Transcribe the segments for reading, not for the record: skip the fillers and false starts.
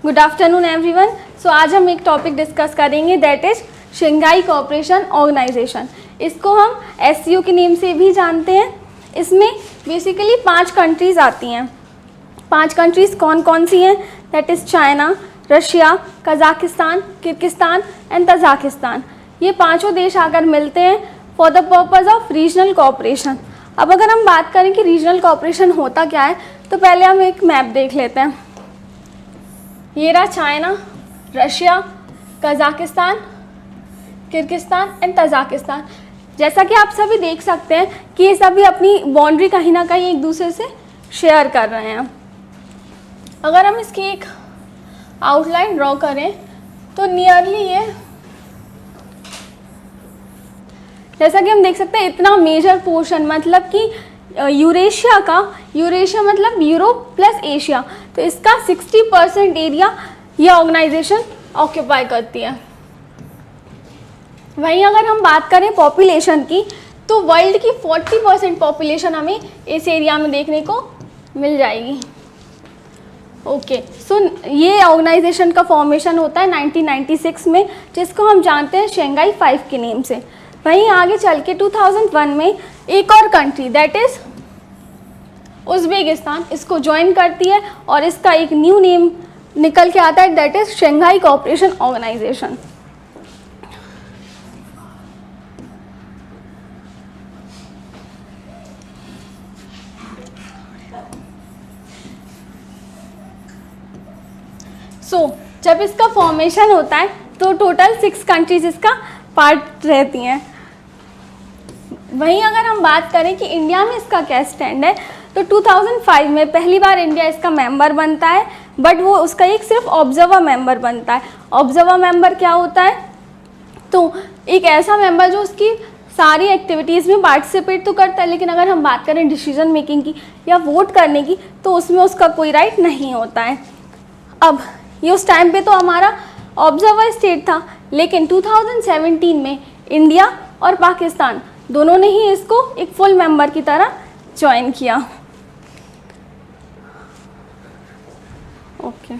Good afternoon everyone. सो आज हम एक टॉपिक डिस्कस करेंगे that is Shanghai cooperation organisation. इसको हम SCO के नेम से भी जानते हैं। इसमें बेसिकली 5 कंट्रीज़ आती हैं। 5 कंट्रीज़ कौन कौन सी हैं? That is China, Russia, Kazakhstan, Kyrgyzstan and Tajikistan. ये पाँचों देश आकर मिलते हैं for the purpose of regional cooperation. अब अगर हम बात करें कि रीजनल कोऑपरेशन होता क्या है, तो पहले हम एक मैप देख लेते हैं। ये रहा China, Russia, Kazakhstan, Kyrgyzstan and Tajikistan. जैसा कि आप सभी देख सकते हैं कि ये सभी अपनी बाउंड्री कहीं ना कहीं एक दूसरे से शेयर कर रहे हैं। अगर हम इसकी एक आउटलाइन ड्रॉ करें तो नियरली ये, जैसा कि हम देख सकते हैं, इतना मेजर पोर्शन मतलब कि यूरेशिया मतलब यूरोप प्लस एशिया, तो इसका 60% एरिया ये ऑर्गेनाइजेशन ऑक्यूपाई करती है। वहीं अगर हम बात करें पॉपुलेशन की, तो वर्ल्ड की 40% पॉपुलेशन हमें इस एरिया में देखने को मिल जाएगी। ओके, सो ये ऑर्गेनाइजेशन का फॉर्मेशन होता है 1996 में, जिसको हम जानते हैं शंघाई 5 के नेम से। वहीं आगे चल के 2001 में एक और कंट्री दैट इज़ उज़्बेकिस्तान इसको ज्वाइन करती है और इसका एक न्यू नेम निकल के आता है that is Shanghai cooperation organisation. जब इसका फॉर्मेशन होता है तो टोटल 6 कंट्रीज इसका पार्ट रहती हैं। वहीं अगर हम बात करें कि इंडिया में इसका क्या स्टैंड है, तो 2005 में पहली बार इंडिया इसका मेंबर बनता है, बट वो उसका एक सिर्फ ऑब्जर्वर मेंबर बनता है। ऑब्जर्वर मेंबर क्या होता है? तो एक ऐसा मेंबर जो उसकी सारी एक्टिविटीज़ में पार्टिसिपेट तो करता है, लेकिन अगर हम बात करें डिसीजन मेकिंग की या वोट करने की, तो उसमें उसका कोई राइट नहीं होता है। अब ये उस टाइम पे तो हमारा ऑब्जर्वर स्टेट था, लेकिन 2017 में इंडिया और पाकिस्तान दोनों ने ही इसको एक फुल मेंबर की तरह ज्वाइन किया। ओके,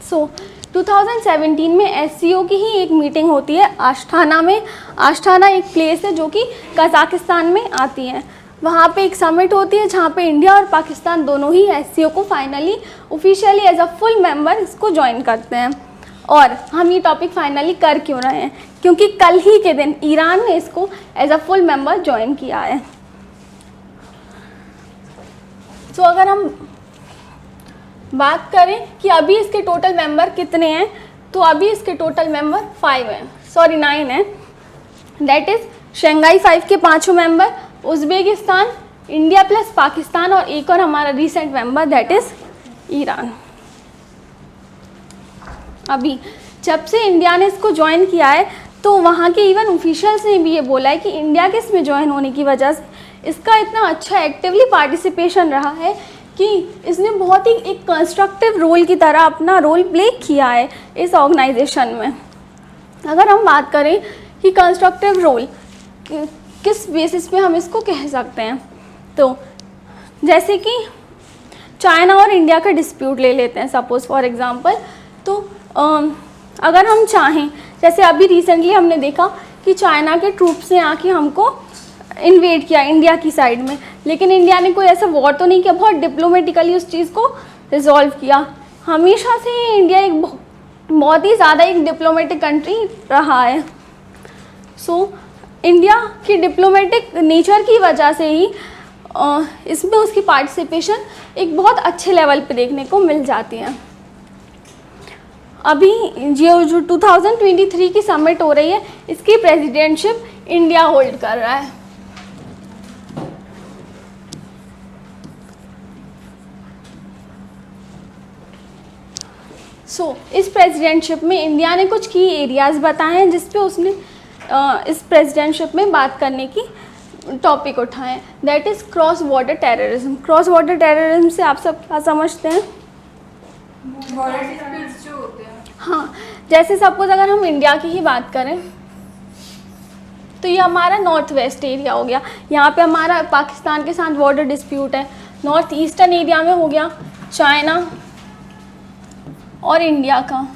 सो 2017 में SCO की ही एक मीटिंग होती है आस्थाना में। आस्थाना एक प्लेस है जो कि कजाकिस्तान में आती है। वहाँ पे एक समिट होती है जहाँ पे इंडिया और पाकिस्तान दोनों ही SCO को finally officially as a full member इसको ज्वाइन करते हैं। और हम ये टॉपिक फाइनली कर क्यों रहे हैं? क्योंकि कल ही के दिन ईरान ने इसको as a full member join किया है। तो अगर हम बात करें कि अभी इसके टोटल मेंबर कितने हैं, तो अभी इसके टोटल मेंबर 9 हैं। दैट इज़ शंघाई 5 के 5 member, Uzbekistan, India plus Pakistan और एक और हमारा recent member that is Iran. अभी जब से इंडिया ने इसको ज्वाइन किया है, तो वहाँ के इवन ऑफिशियल्स ने भी ये बोला है कि इंडिया के इसमें ज्वाइन होने की वजह से इसका इतना अच्छा एक्टिवली पार्टिसिपेशन रहा है कि इसने बहुत ही एक कंस्ट्रक्टिव रोल की तरह अपना रोल प्ले किया है इस ऑर्गेनाइजेशन में। अगर हम बात करें कि कंस्ट्रक्टिव रोल किस बेसिस पे हम इसको कह सकते हैं, तो जैसे कि चाइना और इंडिया का डिस्प्यूट ले लेते हैं सपोज़ फॉर एग्जांपल। तो अगर हम चाहें, जैसे अभी रिसेंटली हमने देखा कि चाइना के ट्रूप्स ने आके हमको इन्वेड किया इंडिया की साइड में, लेकिन इंडिया ने कोई ऐसा वॉर तो नहीं किया, बहुत डिप्लोमेटिकली उस चीज़ को रिजॉल्व किया। हमेशा से इंडिया एक बहुत ही ज़्यादा एक डिप्लोमेटिक कंट्री रहा है। सो इंडिया की डिप्लोमेटिक नेचर की वजह से ही इसमें उसकी पार्टिसिपेशन एक बहुत अच्छे लेवल पे देखने को मिल जाती है। अभी जो 2023 की समिट हो रही है, इसकी प्रेसिडेंटशिप इंडिया होल्ड कर रहा है। इस प्रेसिडेंटशिप में इंडिया ने कुछ की एरियाज़ बताए हैं जिस पे उसने इस प्रेसिडेंटशिप में बात करने की टॉपिक उठाए हैं। That is cross border terrorism. Cross border terrorism से आप सब क्या समझते हैं? बॉर्डर डिस्प्यूट्स जो होते हैं। हाँ, जैसे सपोज अगर हम इंडिया की ही बात करें, तो ये हमारा नॉर्थ वेस्ट एरिया हो गया। यहाँ पे हमारा पाकिस्तान के साथ बॉर्डर डिस्प्यूट है। नॉर्थ ईस्टर्न एरिया में हो गया चाइना और इंडिया का।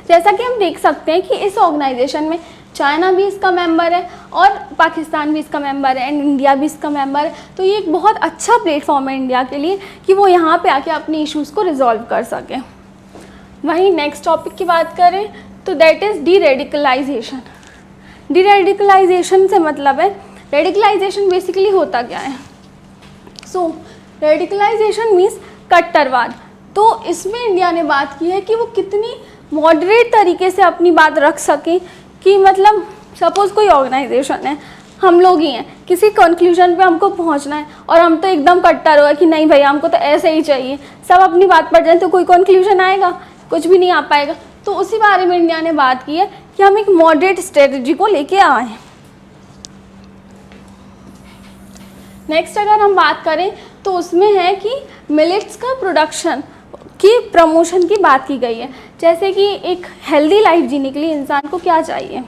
जैसा कि हम देख सकते हैं कि इस ऑर्गेनाइजेशन में चाइना भी इसका मेंबर है और पाकिस्तान भी इसका मेंबर है एंड इंडिया भी इसका मेंबर है। तो ये एक बहुत अच्छा प्लेटफॉर्म है इंडिया के लिए कि वो यहाँ पे आके अपने इश्यूज़ को रिजॉल्व कर सके। वहीं नेक्स्ट टॉपिक की बात करें तो that is deradicalisation. Deradicalisation से मतलब है, रेडिकलाइजेशन बेसिकली होता क्या है? सो रेडिकलाइजेशन मीन्स कट्टरवाद। तो इसमें इंडिया ने बात की है कि वो कितनी मॉडरेट तरीके से अपनी बात रख सके कि मतलब सपोज़ कोई ऑर्गेनाइजेशन है, हम लोग ही हैं, किसी कंक्लूजन पे हमको पहुंचना है और हम तो एकदम कट्टर हो गए कि नहीं भैया हमको तो ऐसे ही चाहिए, सब अपनी बात पर जाए तो कोई कंक्लूजन आएगा? कुछ भी नहीं आ पाएगा। तो उसी बारे में इंडिया ने बात की है कि हम एक मॉडरेट स्ट्रेटजी को लेके आए। नेक्स्ट अगर हम बात करें तो उसमें है कि मिलेट्स का प्रोडक्शन की प्रमोशन की बात की गई है। जैसे कि एक हेल्दी लाइफ जीने के लिए इंसान को क्या चाहिए?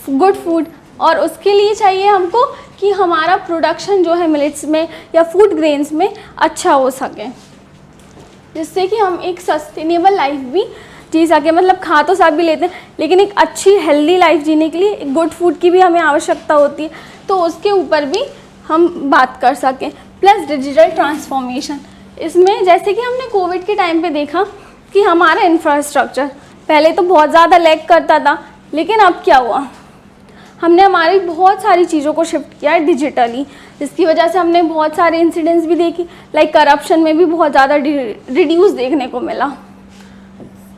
Good food. और उसके लिए चाहिए हमको कि हमारा प्रोडक्शन जो है मिलेट्स में या फूड ग्रेन्स में अच्छा हो सके, जिससे कि हम एक सस्टेनेबल लाइफ भी जी सके। मतलब खा तो सब भी लेते हैं लेकिन एक अच्छी हेल्दी लाइफ जीने के लिए एक गुड फूड की भी हमें आवश्यकता होती है, तो उसके ऊपर भी हम बात कर सकें। प्लस डिजिटल ट्रांसफॉर्मेशन, इसमें जैसे कि हमने कोविड के टाइम पे देखा कि हमारा इंफ्रास्ट्रक्चर पहले तो बहुत ज़्यादा लैग करता था, लेकिन अब क्या हुआ, हमने हमारी बहुत सारी चीज़ों को शिफ्ट किया है डिजिटली, जिसकी वजह से हमने बहुत सारे इंसिडेंट्स भी देखी, लाइक करप्शन में भी बहुत ज़्यादा रिड्यूस देखने को मिला।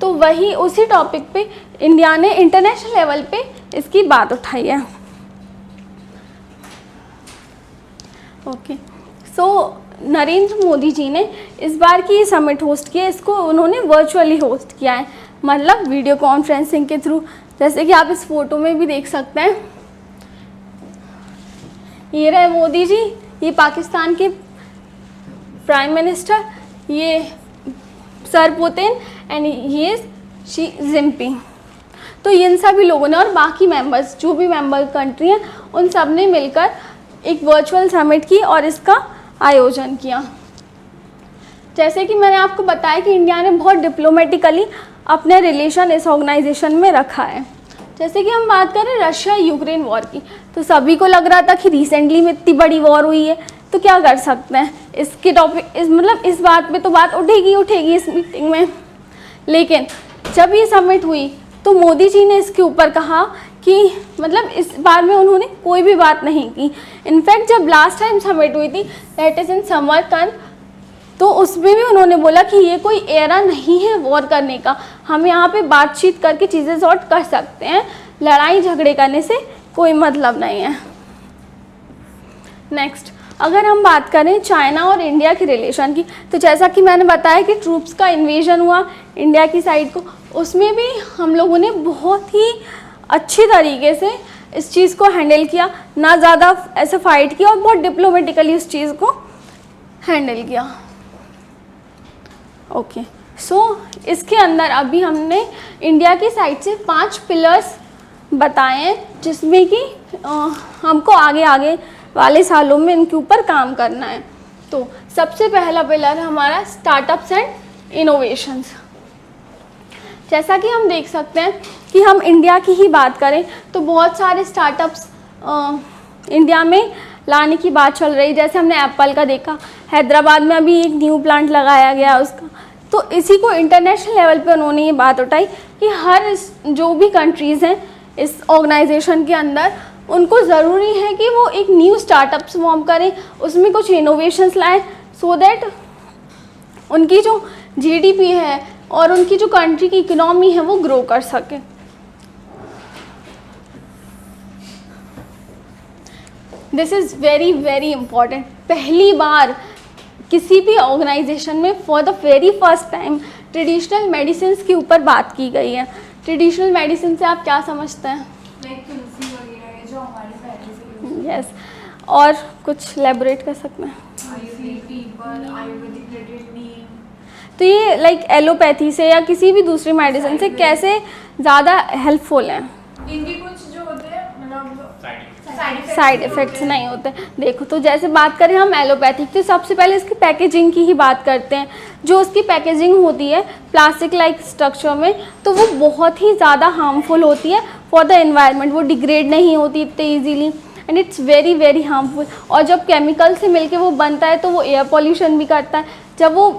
तो वही उसी टॉपिक पे इंडिया ने इंटरनेशनल लेवल पे इसकी बात उठाई है। ओके, सो नरेंद्र मोदी जी ने इस बार की समिट होस्ट की है, इसको उन्होंने वर्चुअली होस्ट किया है, मतलब वीडियो कॉन्फ्रेंसिंग के थ्रू। जैसे कि आप इस फोटो में भी देख सकते हैं, ये रहे मोदी जी, ये पाकिस्तान के प्राइम मिनिस्टर, ये सर पुतिन एंड ये शी जिनपिंग। तो इन सभी लोगों ने और बाकी मेंबर्स जो भी मेंबर कंट्री हैं उन सब ने मिलकर एक वर्चुअल समिट की और इसका आयोजन किया। जैसे कि मैंने आपको बताया कि इंडिया ने बहुत डिप्लोमेटिकली अपने रिलेशन इस ऑर्गेनाइजेशन में रखा है। जैसे कि हम बात करें रशिया यूक्रेन वॉर की, तो सभी को लग रहा था कि रिसेंटली में इतनी बड़ी वॉर हुई है तो क्या कर सकते हैं, इसके टॉपिक इस बात पे तो बात उठेगी इस मीटिंग में। लेकिन जब ये समिट हुई तो मोदी जी ने इसके ऊपर कहा कि मतलब इस बार में उन्होंने कोई भी बात नहीं की। इनफैक्ट जब लास्ट टाइम समिट हुई थी दैट इज़ इन समरकंद, तो उसमें भी उन्होंने बोला कि ये कोई एरा नहीं है वॉर करने का, हम यहाँ पे बातचीत करके चीज़ें सॉर्ट कर सकते हैं, लड़ाई झगड़े करने से कोई मतलब नहीं है। नेक्स्ट अगर हम बात करें चाइना और इंडिया के रिलेशन की, तो जैसा कि मैंने बताया कि ट्रूप्स का इन्वेजन हुआ इंडिया की साइड को, उसमें भी हम लोगों ने बहुत ही अच्छी तरीके से इस चीज़ को हैंडल किया, ना ज़्यादा ऐसे फाइट किया और बहुत डिप्लोमेटिकली इस चीज़ को हैंडल किया। ओके, सो इसके अंदर अभी हमने इंडिया की साइड से 5 पिलर्स बताए हैं, जिसमें कि हमको आगे वाले सालों में इनके ऊपर काम करना है। तो सबसे पहला पिलर है हमारा स्टार्टअप्स एंड इनोवेशंस। जैसा कि हम देख सकते हैं कि हम इंडिया की ही बात करें तो बहुत सारे स्टार्टअप्स इंडिया में लाने की बात चल रही। जैसे हमने एप्पल का देखा, हैदराबाद में अभी एक न्यू प्लांट लगाया गया उसका। तो इसी को इंटरनेशनल लेवल पे उन्होंने ये बात उठाई कि हर जो भी कंट्रीज़ हैं इस ऑर्गेनाइजेशन के अंदर, उनको ज़रूरी है कि वो एक न्यू स्टार्टअप्स फॉर्म करें, उसमें कुछ इनोवेशंस लाएं, सो दैट उनकी जो जीडीपी है और उनकी जो कंट्री की इकोनॉमी है वो ग्रो कर सके। This is very very important. पहली बार किसी भी ऑर्गेनाइजेशन में for the very first time traditional medicine के ऊपर बात की गई है। ट्रेडिशनल मेडिसिन से आप क्या समझते हैं? लाइक तुलसी वगैरह है जो हमारे पहले से यस, और कुछ एलैबोरेट कर सकते हैं? आयुर्वेदिक रिलेटेड नीम। तो ये लाइक एलोपैथी से या किसी भी दूसरी मेडिसिन से कैसे ज़्यादा हेल्पफुल हैं? इनके कुछ जो होते हैं मतलब साइड इफ़ेक्ट्स नहीं होते। देखो, तो जैसे बात करें हम एलोपैथिक, तो सबसे पहले इसकी पैकेजिंग की ही बात करते हैं। जो उसकी पैकेजिंग होती है प्लास्टिक लाइक स्ट्रक्चर में, तो वो बहुत ही ज़्यादा हार्मफुल होती है फॉर द एनवायरनमेंट। वो डिग्रेड नहीं होती इतने easily and it's very very harmful. और जब केमिकल से मिलके वो बनता है तो वो एयर पॉल्यूशन भी करता है। जब वो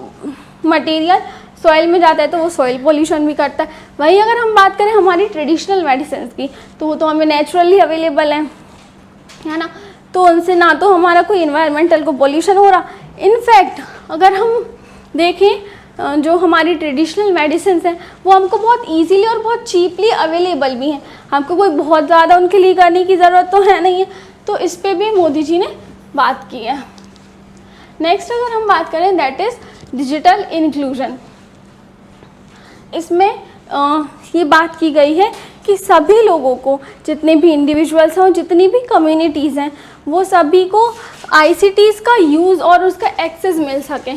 मटेरियल सॉइल में जाता है तो वो सॉइल पोल्यूशन भी करता है। वहीं अगर हम बात करें हमारी ट्रेडिशनल मेडिसिन की, तो वो तो हमें नेचुरली अवेलेबल है ना, तो उनसे ना तो हमारा कोई इन्वायरमेंटल को पोल्यूशन हो रहा। इनफैक्ट अगर हम देखें जो हमारी ट्रेडिशनल मेडिसिन हैं वो हमको बहुत इजीली और बहुत चीपली अवेलेबल भी हैं। हमको कोई बहुत ज़्यादा उनके लिए करने की ज़रूरत तो है नहीं है। तो इस पर भी मोदी जी ने बात की है। नेक्स्ट अगर हम बात करें दैट इज़ डिजिटल इंक्लूजन। इसमें ये बात की गई है कि सभी लोगों को, जितने भी इंडिविजुअल्स हैं, जितनी भी कम्युनिटीज़ हैं, वो सभी को आईसीटीज़ का यूज़ और उसका एक्सेस मिल सके।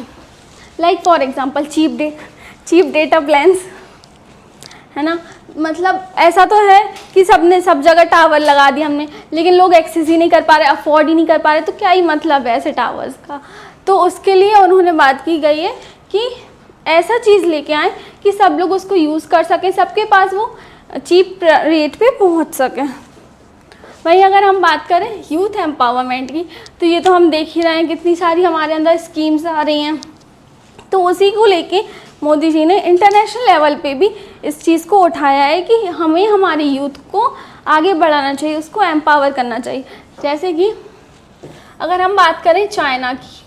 Like for example cheap data plans, है ना। मतलब ऐसा तो है कि सबने सब जगह टावर लगा दिया हमने, लेकिन लोग एक्सेस ही नहीं कर पा रहे, अफोर्ड ही नहीं कर पा रहे, तो क्या ही मतलब है ऐसे टावर्स का। तो उसके लिए उन्होंने बात की गई है कि ऐसा चीज़ लेके आए कि सब लोग उसको यूज़ कर सकें, सबके पास वो चीप रेट पे पहुंच सके। वहीं अगर हम बात करें यूथ एम्पावरमेंट की, तो ये तो हम देख ही रहे हैं कितनी सारी हमारे अंदर स्कीम्स आ रही हैं। तो उसी को लेके मोदी जी ने इंटरनेशनल लेवल पे भी इस चीज़ को उठाया है कि हमें हमारे यूथ को आगे बढ़ाना चाहिए, उसको एम्पावर करना चाहिए। जैसे कि अगर हम बात करें चाइना की,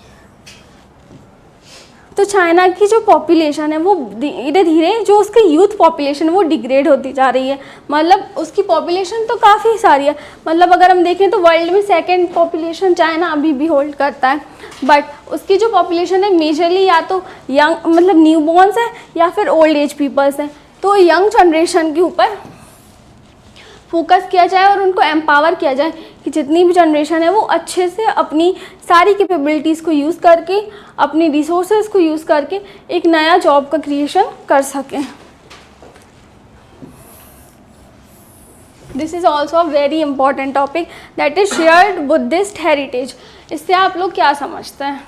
तो चाइना की जो पॉपुलेशन है वो धीरे धीरे, जो उसकी यूथ पॉपुलेशन वो डिग्रेड होती जा रही है। मतलब उसकी पॉपुलेशन तो काफ़ी सारी है, मतलब अगर हम देखें तो वर्ल्ड में सेकंड पॉपुलेशन चाइना अभी भी होल्ड करता है। बट उसकी जो पॉपुलेशन है मेजरली या तो यंग, मतलब न्यू बॉर्न्स है, या फिर ओल्ड एज पीपल्स हैं। तो यंग जनरेशन के ऊपर फोकस किया जाए और उनको एम्पावर किया जाए कि जितनी भी जनरेशन है वो अच्छे से अपनी सारी कैपेबिलिटीज़ को यूज़ करके, अपनी रिसोर्सेज को यूज़ करके एक नया जॉब का क्रिएशन कर सकें। This is also a very important topic that is shared Buddhist heritage. इससे आप लोग क्या समझते हैं?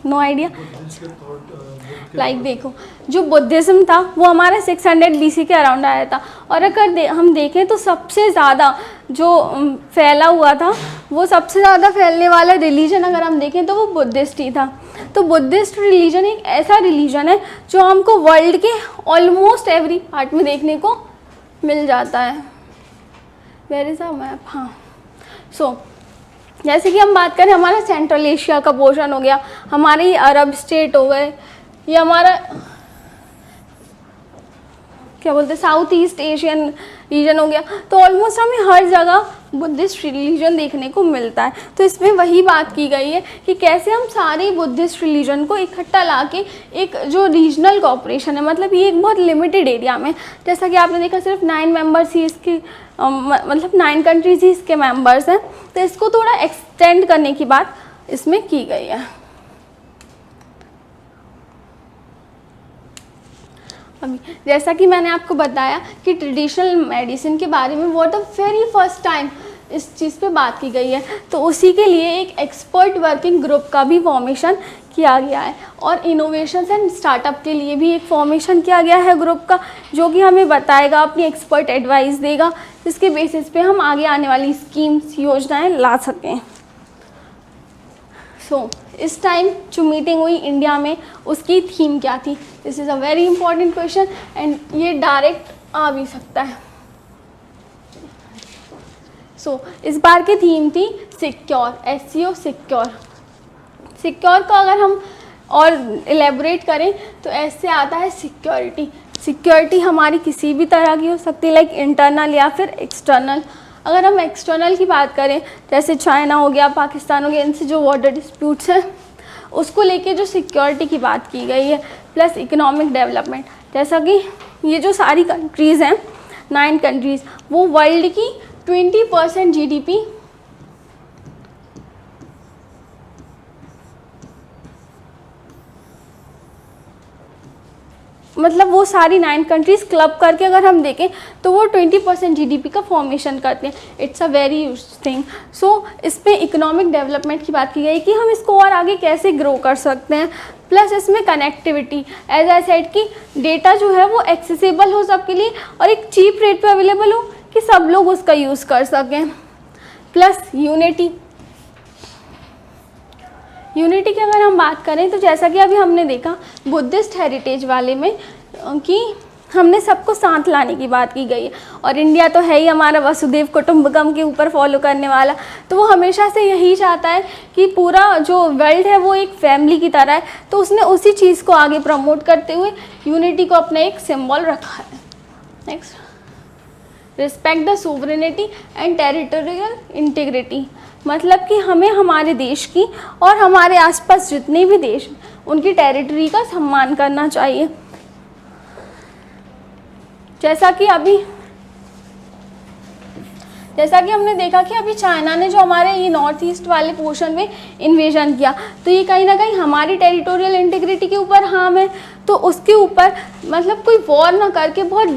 No idea. लाइक देखो, जो बुद्धिज़्म था वो हमारा 600 BC के अराउंड आया था, और अगर हम देखें तो सबसे ज़्यादा जो फैला हुआ था, वो सबसे ज़्यादा फैलने वाला रिलीजन अगर हम देखें तो वो बुद्धिस्ट ही था। तो बुद्धिस्ट रिलीजन एक ऐसा रिलीजन है जो हमको वर्ल्ड के ऑलमोस्ट एवरी पार्ट में देखने को मिल जाता है। Where is a map? हाँ। सो जैसे कि हम बात करें, हमारा सेंट्रल एशिया का पोर्शन हो गया, हमारे अरब स्टेट हो गए, ये हमारा क्या बोलते हैं साउथ ईस्ट एशियन रीजन हो गया। तो ऑलमोस्ट हमें हर जगह बुद्धिस्ट रिलीजन देखने को मिलता है। तो इसमें वही बात की गई है कि कैसे हम सारे बुद्धिस्ट रिलीजन को इकट्ठा लाके एक जो रीजनल कॉपरेशन है, मतलब ये एक बहुत लिमिटेड एरिया में, जैसा कि आपने देखा सिर्फ 9 मेंबर्स ही इसके मतलब 9 कंट्रीज ही इसके मेंबर्स हैं, तो इसको थोड़ा एक्सटेंड करने की बात इसमें की गई है। अभी जैसा कि मैंने आपको बताया कि ट्रेडिशनल मेडिसिन के बारे में वो द वेरी फर्स्ट टाइम इस चीज़ पे बात की गई है, तो उसी के लिए एक एक्सपर्ट वर्किंग ग्रुप का भी फॉर्मेशन किया गया है, और इनोवेशंस एंड स्टार्टअप के लिए भी एक फॉर्मेशन किया गया है ग्रुप का, जो कि हमें बताएगा, अपनी एक्सपर्ट एडवाइस देगा, जिसके बेसिस पे हम आगे आने वाली स्कीम्स योजनाएं ला सकें। सो इस टाइम जो मीटिंग हुई इंडिया में, उसकी थीम क्या थी? This is a very important question and ये डायरेक्ट आ भी सकता है। सो इस बार की थीम थी सिक्योर, SCO सिक्योर। सिक्योर को अगर हम और एलेबोरेट करें तो ऐसे आता है सिक्योरिटी। सिक्योरिटी हमारी किसी भी तरह की हो सकती है, लाइक इंटरनल या फिर एक्सटर्नल। अगर हम एक्सटर्नल की बात करें, जैसे चाइना हो गया, पाकिस्तान हो गया, इनसे जो बॉर्डर डिस्प्यूट्स हैं उसको लेके जो सिक्योरिटी की बात की गई है, प्लस इकोनॉमिक डेवलपमेंट। जैसा कि ये जो सारी कंट्रीज़ हैं, 9 कंट्रीज़, वो वर्ल्ड की 20% GDP मतलब वो सारी 9 कंट्रीज़ क्लब करके अगर हम देखें तो वो 20% जीडीपी का फॉर्मेशन करते हैं। It's a very huge thing. So इस पर इकोनॉमिक डेवलपमेंट की बात की गई कि हम इसको और आगे कैसे ग्रो कर सकते हैं। प्लस इसमें कनेक्टिविटी, एज आई सेड कि डेटा जो है वो एक्सेसिबल हो सबके लिए और एक चीप रेट पे अवेलेबल हो कि सब लोग उसका यूज़ कर सकें। प्लस यूनिटी की अगर हम बात करें तो जैसा कि अभी हमने देखा बुद्धिस्ट हेरिटेज वाले में कि हमने सबको साथ लाने की बात की गई है, और इंडिया तो है ही हमारा वसुधैव कुटुंबकम के ऊपर फॉलो करने वाला, तो वो हमेशा से यही चाहता है कि पूरा जो वर्ल्ड है वो एक फैमिली की तरह है। तो उसने उसी चीज़ को आगे प्रमोट करते हुए यूनिटी को अपना एक सिंबल रखा है। Next, respect the sovereignty and territorial integrity, मतलब कि हमें हमारे देश की और हमारे आसपास जितने भी देश उनकी टेरिटरी का सम्मान करना चाहिए। जैसा कि हमने देखा कि अभी चाइना ने जो हमारे ये नॉर्थ ईस्ट वाले पोर्शन में इन्वेजन किया, तो ये कहीं ना कहीं हमारी टेरिटोरियल इंटीग्रिटी के ऊपर हार्म है। तो उसके ऊपर मतलब कोई वॉर ना करके बहुत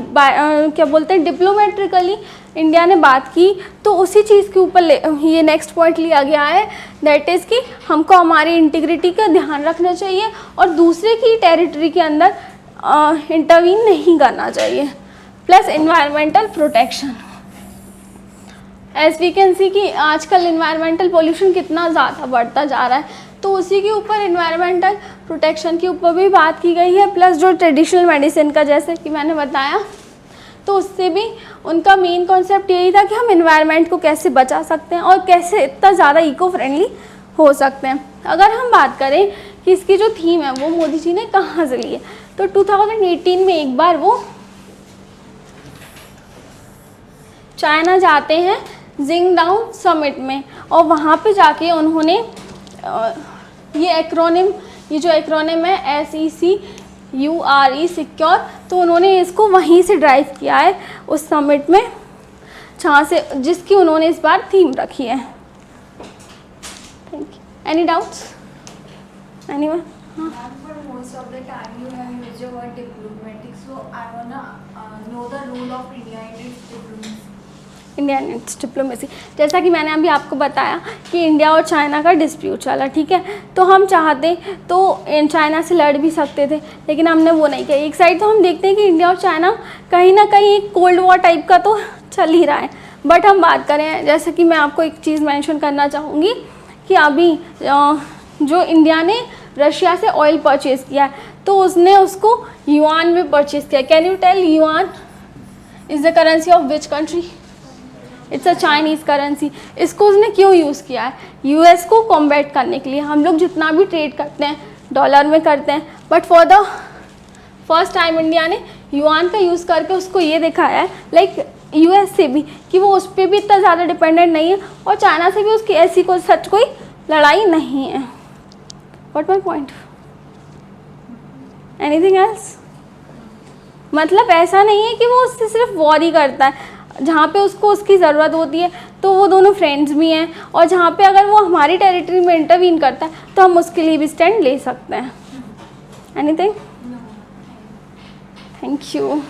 क्या बोलते हैं डिप्लोमेट्रिकली इंडिया ने बात की, तो उसी चीज़ के ऊपर ये नेक्स्ट पॉइंट लिया गया है, दैट इज़ कि हमको हमारी इंटीग्रिटी का ध्यान रखना चाहिए और दूसरे की टेरिटरी के अंदर इंटरवीन नहीं करना चाहिए। Plus environmental protection, as we can see कि आजकल इन्वायरमेंटल पोल्यूशन कितना ज़्यादा बढ़ता जा रहा है, तो उसी के ऊपर इन्वायरमेंटल प्रोटेक्शन के ऊपर भी बात की गई है। प्लस जो ट्रेडिशनल मेडिसिन का जैसे कि मैंने बताया, तो उससे भी उनका मेन कॉन्सेप्ट यही था कि हम इन्वायरमेंट को कैसे बचा सकते हैं और कैसे इतना ज़्यादा इको फ्रेंडली हो सकते हैं। अगर हम बात करें कि इसकी जो थीम है वो मोदी जी ने कहाँ से ली है, तो 2018 में एक बार वो चाइना जाते हैं जिंगडाओ समिट में, और वहाँ पे जाके उन्होंने ये जो एक्रोनिम है SECURE सिक्योर, तो उन्होंने इसको वहीं से ड्राइव किया है उस समिट में, जहाँ से जिसकी उन्होंने इस बार थीम रखी है। Thank you. Any doubts anyone? For most of the time you have used the word diplomatic, so I wanna know the role of India in its diplomacy. India and it's diplomacy, जैसा कि मैंने अभी आपको बताया कि India और China का dispute चला, ठीक है, तो हम चाहते तो चाइना से लड़ भी सकते थे, लेकिन हमने वो नहीं किया। एक साइड तो हम देखते हैं कि इंडिया और चाइना कहीं ना कहीं एक कोल्ड वॉर टाइप का तो चल ही रहा है, बट हम बात करें, जैसे कि मैं आपको एक चीज़ मेंशन करना चाहूँगी कि अभी जो इंडिया ने रशिया से ऑयल परचेज़ किया है, तो उसने उसको युआन में परचेज़ किया। Can you tell yuan is the currency of which country? It's a Chinese currency. इसको उसने क्यों यूज़ किया है? यूएस को कॉम्बैट करने के लिए। हम लोग जितना भी ट्रेड करते हैं डॉलर में करते हैं, but for the first time India ने युआन का यूज़ करके उसको ये दिखाया है, लाइक यूएस से भी, कि वो उस पर भी इतना ज़्यादा डिपेंडेंट नहीं है, और चाइना से भी उसकी ऐसी कोई लड़ाई नहीं है। What my point? Anything else? मतलब ऐसा नहीं है कि वो उससे सिर्फ वॉर ही करता है, जहाँ पे उसको उसकी ज़रूरत होती है तो वो दोनों फ्रेंड्स भी हैं, और जहाँ पे अगर वो हमारी टेरिटरी में इंटरवीन करता है तो हम उसके लिए भी स्टैंड ले सकते हैं। एनीथिंग? Thank you.